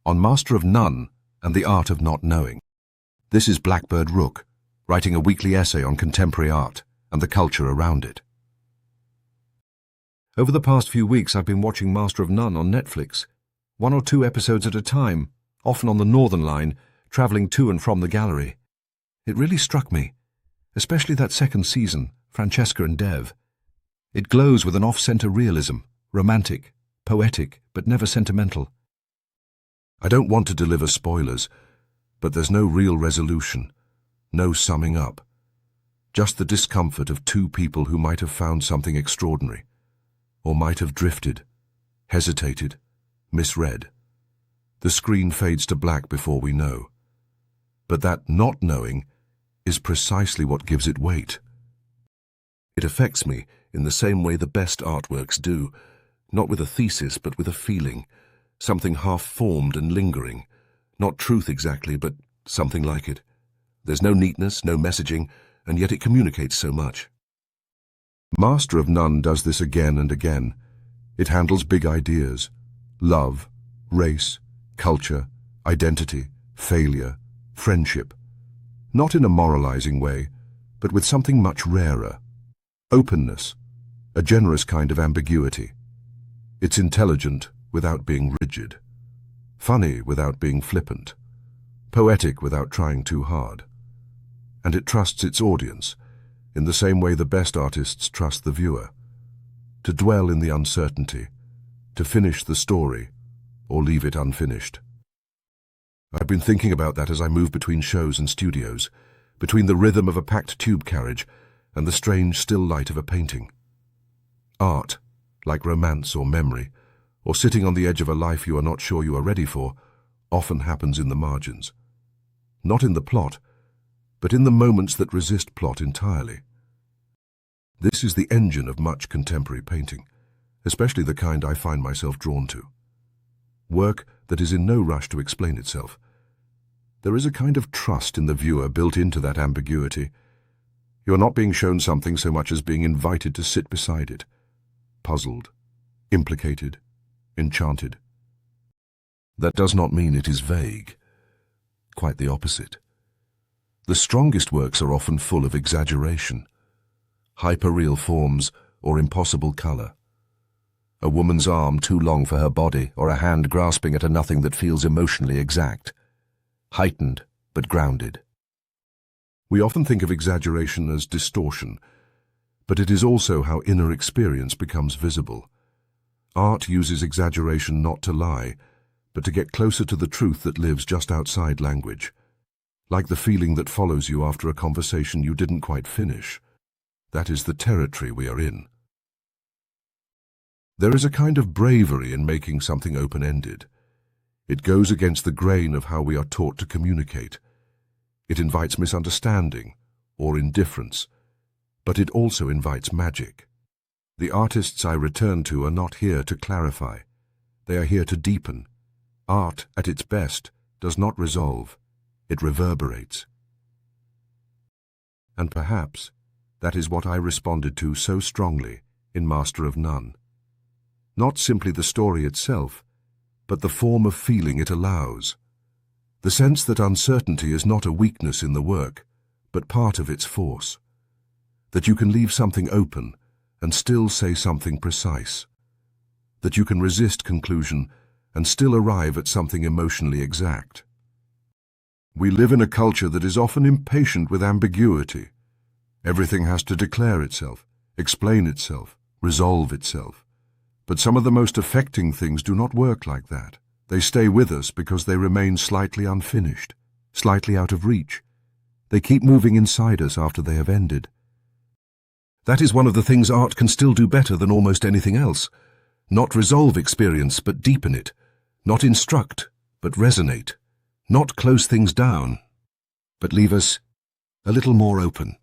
on Master of None and the Art of Not Knowing. This is Blackbird Rook, writing a weekly essay on contemporary art and the culture around it. Over the past few weeks, I've been watching Master of None on Netflix, 1 or 2 episodes at a time, often on the Northern Line, travelling to and from the gallery. It really struck me, especially that second season, Francesca and Dev. It glows with an off-centre realism, romantic, poetic, but never sentimental. I don't want to deliver spoilers, but there's no real resolution, no summing up. Just the discomfort of 2 people who might have found something extraordinary, or might have drifted, hesitated, misread. The screen fades to black before we know. But that not knowing is precisely what gives it weight. It affects me in the same way the best artworks do, not with a thesis but with a feeling, something half-formed and lingering, not truth exactly, but something like it. There's no neatness, no messaging, and yet it communicates so much. Master of None does this again and again. It handles big ideas: love, race, culture, identity, failure, friendship. Not in a moralizing way, but with something much rarer. Openness, a generous kind of ambiguity. It's intelligent without being rigid, funny without being flippant, poetic without trying too hard. And it trusts its audience, in the same way the best artists trust the viewer, to dwell in the uncertainty, to finish the story, or leave it unfinished. I've been thinking about that as I move between shows and studios, between the rhythm of a packed tube carriage and the strange still light of a painting. Art, like romance or memory, or sitting on the edge of a life you are not sure you are ready for, often happens in the margins. Not in the plot, but in the moments that resist plot entirely. This is the engine of much contemporary painting, especially the kind I find myself drawn to. Work that is in no rush to explain itself. There is a kind of trust in the viewer built into that ambiguity. You are not being shown something so much as being invited to sit beside it, puzzled, implicated, enchanted. That does not mean it is vague. Quite the opposite. The strongest works are often full of exaggeration, hyperreal forms or impossible colour. A woman's arm too long for her body, or a hand grasping at a nothing that feels emotionally exact. Heightened, but grounded. We often think of exaggeration as distortion, but it is also how inner experience becomes visible. Art uses exaggeration not to lie, but to get closer to the truth that lives just outside language. Like the feeling that follows you after a conversation you didn't quite finish. That is the territory we are in. There is a kind of bravery in making something open-ended. It goes against the grain of how we are taught to communicate. It invites misunderstanding or indifference, but it also invites magic. The artists I return to are not here to clarify. They are here to deepen. Art, at its best, does not resolve. It reverberates. And perhaps that is what I responded to so strongly in Master of None. Not simply the story itself, but the form of feeling it allows. The sense that uncertainty is not a weakness in the work, but part of its force. That you can leave something open and still say something precise. That you can resist conclusion and still arrive at something emotionally exact. We live in a culture that is often impatient with ambiguity. Everything has to declare itself, explain itself, resolve itself. But some of the most affecting things do not work like that. They stay with us because they remain slightly unfinished, slightly out of reach. They keep moving inside us after they have ended. That is one of the things art can still do better than almost anything else. Not resolve experience, but deepen it. Not instruct, but resonate. Not close things down, but leave us a little more open.